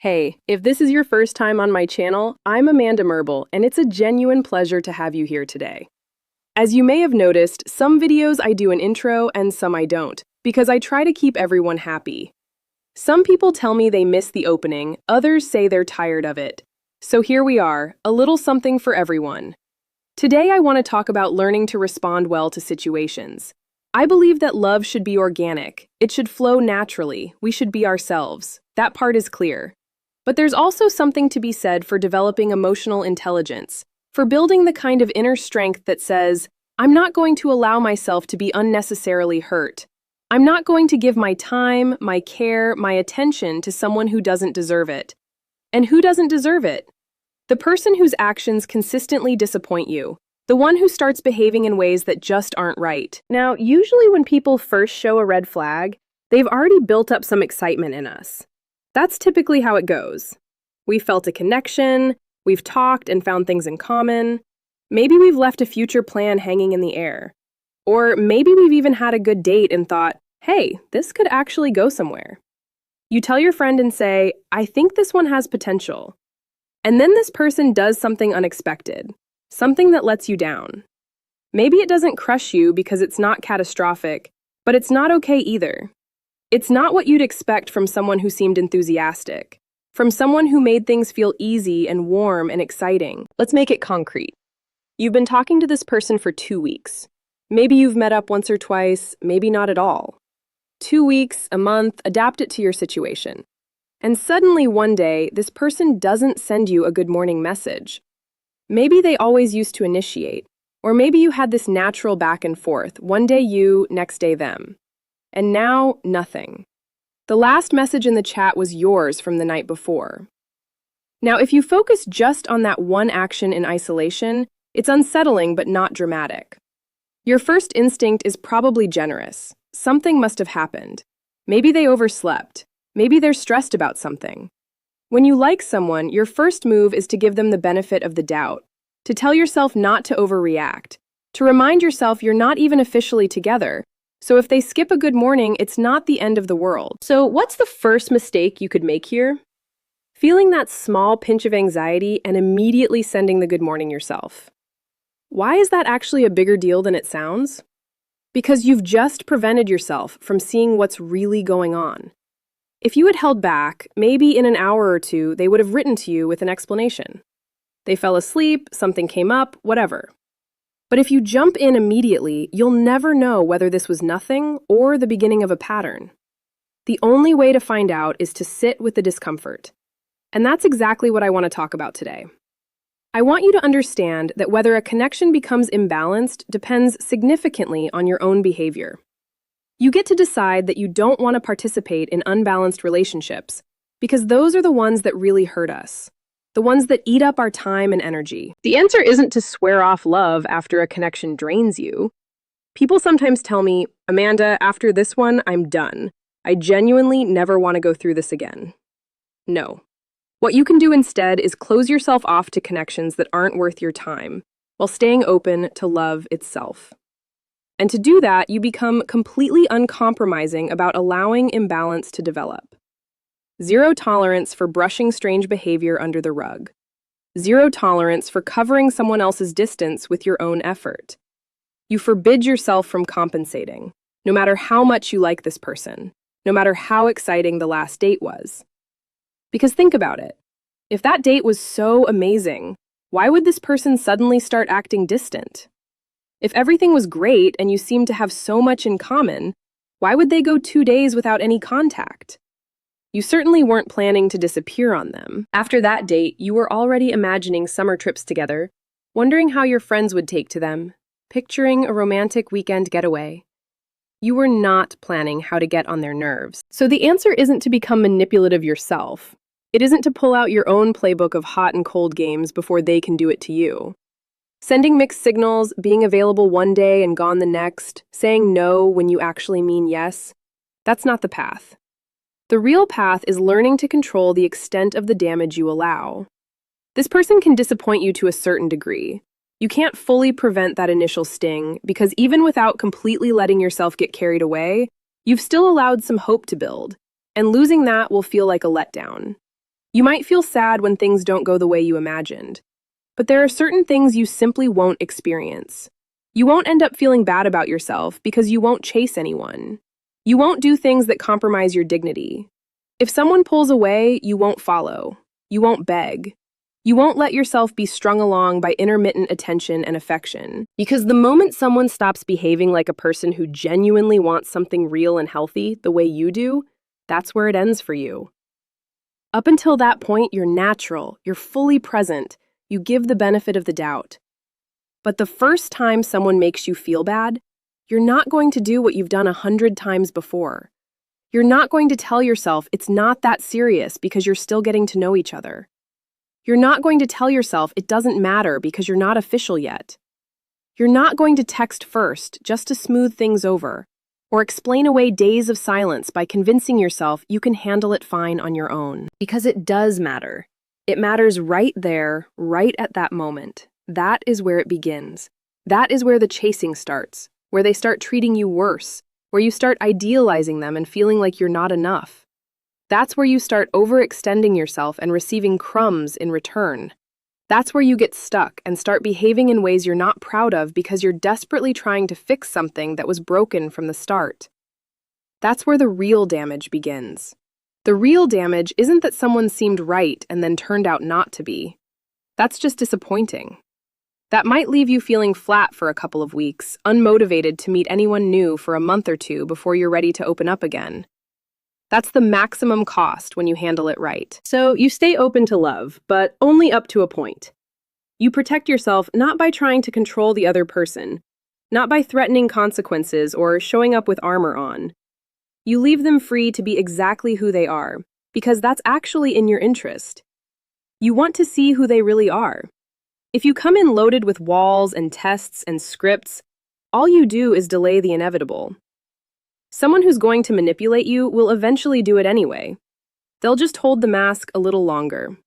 Hey, if this is your first time on my channel, I'm Amanda Merble, and it's a genuine pleasure to have you here today. As you may have noticed, some videos I do an intro and some I don't, because I try to keep everyone happy. Some people tell me they miss the opening, others say they're tired of it. So here we are, a little something for everyone. Today I want to talk about learning to respond well to situations. I believe that love should be organic. It should flow naturally. We should be ourselves. That part is clear. But there's also something to be said for developing emotional intelligence, for building the kind of inner strength that says, I'm not going to allow myself to be unnecessarily hurt. I'm not going to give my time, my care, my attention to someone who doesn't deserve it. And who doesn't deserve it? The person whose actions consistently disappoint you, the one who starts behaving in ways that just aren't right. Now, usually when people first show a red flag, they've already built up some excitement in us. That's typically how it goes. We've felt a connection, we've talked and found things in common. Maybe we've left a future plan hanging in the air. Or maybe we've even had a good date and thought, hey, this could actually go somewhere. You tell your friend and say, I think this one has potential. And then this person does something unexpected, something that lets you down. Maybe it doesn't crush you because it's not catastrophic, but it's not okay either. It's not what you'd expect from someone who seemed enthusiastic, from someone who made things feel easy and warm and exciting. Let's make it concrete. You've been talking to this person for 2 weeks. Maybe you've met up once or twice, maybe not at all. 2 weeks, a month, adapt it to your situation. And suddenly one day, this person doesn't send you a good morning message. Maybe they always used to initiate, or maybe you had this natural back and forth, one day you, next day them. And now, nothing. The last message in the chat was yours from the night before. Now, if you focus just on that one action in isolation, it's unsettling but not dramatic. Your first instinct is probably generous. Something must have happened. Maybe they overslept. Maybe they're stressed about something. When you like someone, your first move is to give them the benefit of the doubt, to tell yourself not to overreact, to remind yourself you're not even officially together. So if they skip a good morning, it's not the end of the world. So what's the first mistake you could make here? Feeling that small pinch of anxiety and immediately sending the good morning yourself. Why is that actually a bigger deal than it sounds? Because you've just prevented yourself from seeing what's really going on. If you had held back, maybe in an hour or two, they would have written to you with an explanation. They fell asleep, something came up, whatever. But if you jump in immediately, you'll never know whether this was nothing or the beginning of a pattern. The only way to find out is to sit with the discomfort. And that's exactly what I want to talk about today. I want you to understand that whether a connection becomes imbalanced depends significantly on your own behavior. You get to decide that you don't want to participate in unbalanced relationships because those are the ones that really hurt us. The ones that eat up our time and energy. The answer isn't to swear off love after a connection drains you. People sometimes tell me, Amanda, after this one, I'm done. I genuinely never want to go through this again. No. What you can do instead is close yourself off to connections that aren't worth your time, while staying open to love itself. And to do that, you become completely uncompromising about allowing imbalance to develop. Zero tolerance for brushing strange behavior under the rug. Zero tolerance for covering someone else's distance with your own effort. You forbid yourself from compensating, no matter how much you like this person, no matter how exciting the last date was. Because think about it. If that date was so amazing, why would this person suddenly start acting distant? If everything was great and you seemed to have so much in common, why would they go 2 days without any contact? You certainly weren't planning to disappear on them. After that date, you were already imagining summer trips together, wondering how your friends would take to them, picturing a romantic weekend getaway. You were not planning how to get on their nerves. So the answer isn't to become manipulative yourself. It isn't to pull out your own playbook of hot and cold games before they can do it to you. Sending mixed signals, being available one day and gone the next, saying no when you actually mean yes, that's not the path. The real path is learning to control the extent of the damage you allow. This person can disappoint you to a certain degree. You can't fully prevent that initial sting because even without completely letting yourself get carried away, you've still allowed some hope to build, and losing that will feel like a letdown. You might feel sad when things don't go the way you imagined, but there are certain things you simply won't experience. You won't end up feeling bad about yourself because you won't chase anyone. You won't do things that compromise your dignity. If someone pulls away, you won't follow. You won't beg. You won't let yourself be strung along by intermittent attention and affection. Because the moment someone stops behaving like a person who genuinely wants something real and healthy the way you do, that's where it ends for you. Up until that point, you're natural, you're fully present, you give the benefit of the doubt. But the first time someone makes you feel bad, you're not going to do what you've done 100 times before. You're not going to tell yourself it's not that serious because you're still getting to know each other. You're not going to tell yourself it doesn't matter because you're not official yet. You're not going to text first just to smooth things over, or explain away days of silence by convincing yourself you can handle it fine on your own. Because it does matter. It matters right there, right at that moment. That is where it begins. That is where the chasing starts, where they start treating you worse, where you start idealizing them and feeling like you're not enough. That's where you start overextending yourself and receiving crumbs in return. That's where you get stuck and start behaving in ways you're not proud of because you're desperately trying to fix something that was broken from the start. That's where the real damage begins. The real damage isn't that someone seemed right and then turned out not to be. That's just disappointing. That might leave you feeling flat for a couple of weeks, unmotivated to meet anyone new for a month or two before you're ready to open up again. That's the maximum cost when you handle it right. So you stay open to love, but only up to a point. You protect yourself not by trying to control the other person, not by threatening consequences or showing up with armor on. You leave them free to be exactly who they are, because that's actually in your interest. You want to see who they really are. If you come in loaded with walls and tests and scripts, all you do is delay the inevitable. Someone who's going to manipulate you will eventually do it anyway. They'll just hold the mask a little longer.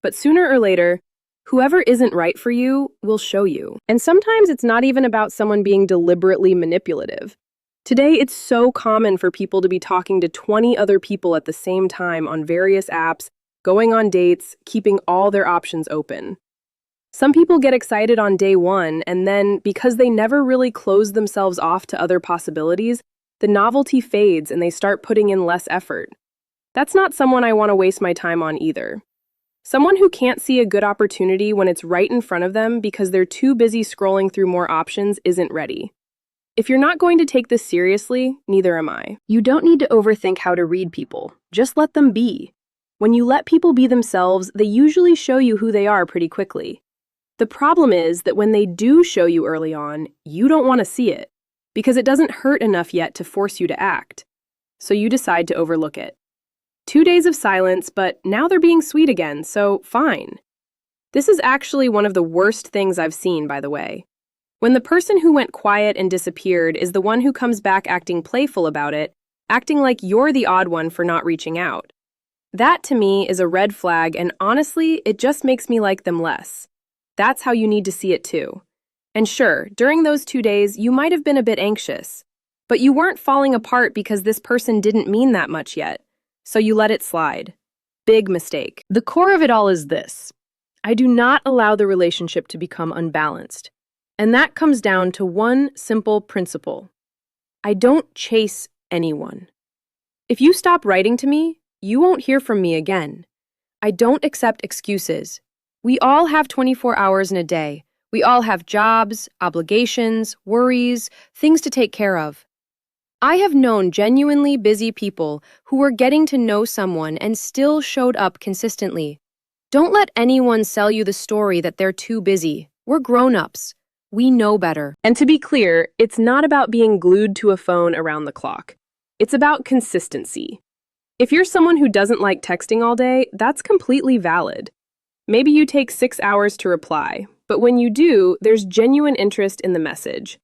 But sooner or later, whoever isn't right for you will show you. And sometimes it's not even about someone being deliberately manipulative. Today, it's so common for people to be talking to 20 other people at the same time on various apps, going on dates, keeping all their options open. Some people get excited on day one, and then, because they never really close themselves off to other possibilities, the novelty fades and they start putting in less effort. That's not someone I want to waste my time on either. Someone who can't see a good opportunity when it's right in front of them because they're too busy scrolling through more options isn't ready. If you're not going to take this seriously, neither am I. You don't need to overthink how to read people. Just let them be. When you let people be themselves, they usually show you who they are pretty quickly. The problem is that when they do show you early on, you don't want to see it, because it doesn't hurt enough yet to force you to act. So you decide to overlook it. 2 days of silence, but now they're being sweet again, so fine. This is actually one of the worst things I've seen, by the way. When the person who went quiet and disappeared is the one who comes back acting playful about it, acting like you're the odd one for not reaching out. That, to me, is a red flag, and honestly, it just makes me like them less. That's how you need to see it too. And sure, during those 2 days, you might have been a bit anxious, but you weren't falling apart because this person didn't mean that much yet, so you let it slide. Big mistake. The core of it all is this: I do not allow the relationship to become unbalanced. And that comes down to one simple principle. I don't chase anyone. If you stop writing to me, you won't hear from me again. I don't accept excuses. We all have 24 hours in a day. We all have jobs, obligations, worries, things to take care of. I have known genuinely busy people who were getting to know someone and still showed up consistently. Don't let anyone sell you the story that they're too busy. We're grown-ups. We know better. And to be clear, it's not about being glued to a phone around the clock. It's about consistency. If you're someone who doesn't like texting all day, that's completely valid. Maybe you take 6 hours to reply, but when you do, there's genuine interest in the message.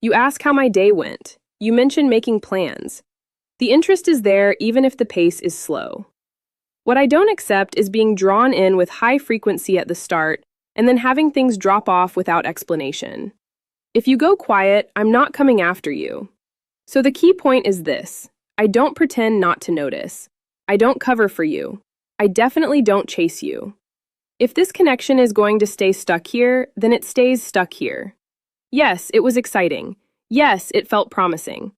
You ask how my day went. You mention making plans. The interest is there even if the pace is slow. What I don't accept is being drawn in with high frequency at the start and then having things drop off without explanation. If you go quiet, I'm not coming after you. So the key point is this: I don't pretend not to notice. I don't cover for you. I definitely don't chase you. If this connection is going to stay stuck here, then it stays stuck here. Yes, it was exciting. Yes, it felt promising.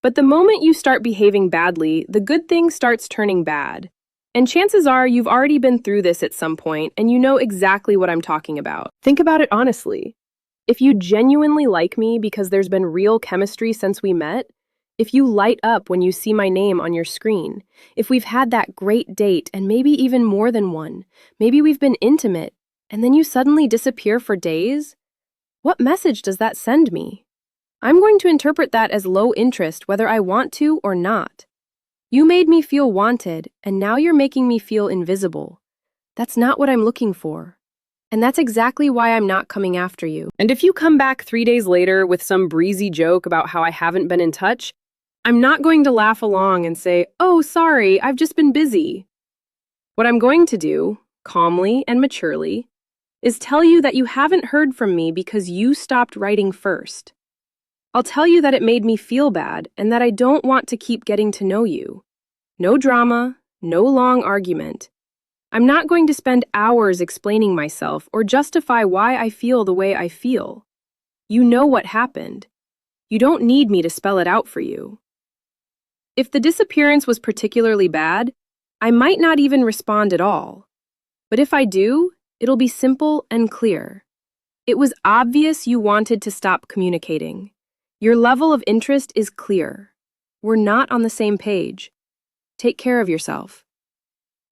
But the moment you start behaving badly, the good thing starts turning bad. And chances are you've already been through this at some point and you know exactly what I'm talking about. Think about it honestly. If you genuinely like me because there's been real chemistry since we met, if you light up when you see my name on your screen, if we've had that great date and maybe even more than one, maybe we've been intimate, and then you suddenly disappear for days, what message does that send me? I'm going to interpret that as low interest whether I want to or not. You made me feel wanted, and now you're making me feel invisible. That's not what I'm looking for. And that's exactly why I'm not coming after you. And if you come back 3 days later with some breezy joke about how I haven't been in touch, I'm not going to laugh along and say, "Oh, sorry, I've just been busy." What I'm going to do, calmly and maturely, is tell you that you haven't heard from me because you stopped writing first. I'll tell you that it made me feel bad and that I don't want to keep getting to know you. No drama, no long argument. I'm not going to spend hours explaining myself or justify why I feel the way I feel. You know what happened. You don't need me to spell it out for you. If the disappearance was particularly bad, I might not even respond at all. But if I do, it'll be simple and clear. It was obvious you wanted to stop communicating. Your level of interest is clear. We're not on the same page. Take care of yourself.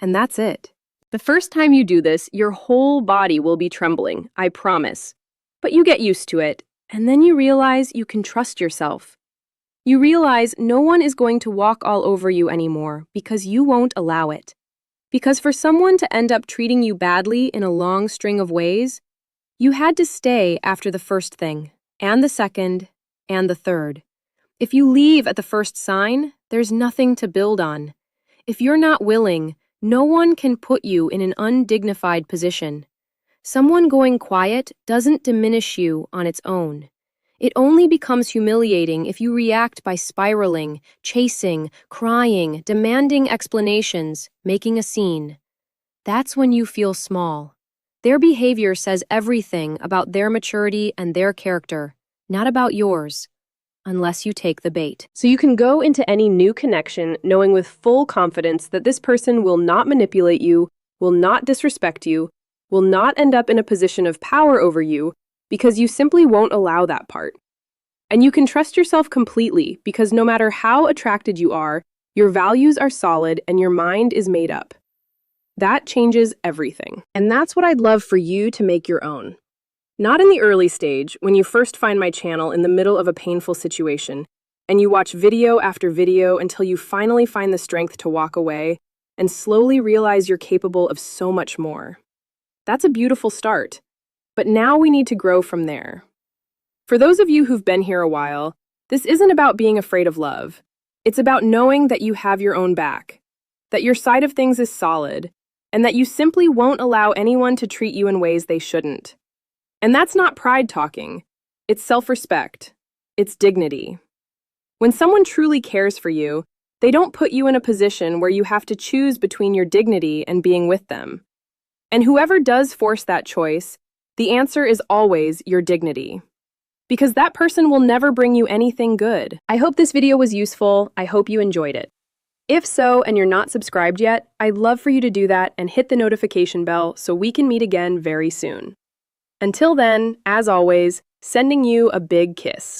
And that's it. The first time you do this, your whole body will be trembling, I promise. But you get used to it, and then you realize you can trust yourself. You realize no one is going to walk all over you anymore because you won't allow it. Because for someone to end up treating you badly in a long string of ways, you had to stay after the first thing, and the second, and the third. If you leave at the first sign, there's nothing to build on. If you're not willing, no one can put you in an undignified position. Someone going quiet doesn't diminish you on its own. It only becomes humiliating if you react by spiraling, chasing, crying, demanding explanations, making a scene. That's when you feel small. Their behavior says everything about their maturity and their character, not about yours, unless you take the bait. So you can go into any new connection knowing with full confidence that this person will not manipulate you, will not disrespect you, will not end up in a position of power over you, because you simply won't allow that part. And you can trust yourself completely because no matter how attracted you are, your values are solid and your mind is made up. That changes everything. And that's what I'd love for you to make your own. Not in the early stage, when you first find my channel in the middle of a painful situation, and you watch video after video until you finally find the strength to walk away and slowly realize you're capable of so much more. That's a beautiful start. But now we need to grow from there. For those of you who've been here a while, this isn't about being afraid of love. It's about knowing that you have your own back, that your side of things is solid, and that you simply won't allow anyone to treat you in ways they shouldn't. And that's not pride talking. It's self-respect. It's dignity. When someone truly cares for you, they don't put you in a position where you have to choose between your dignity and being with them. And whoever does force that choice, the answer is always your dignity. Because that person will never bring you anything good. I hope this video was useful. I hope you enjoyed it. If so, and you're not subscribed yet, I'd love for you to do that and hit the notification bell so we can meet again very soon. Until then, as always, sending you a big kiss.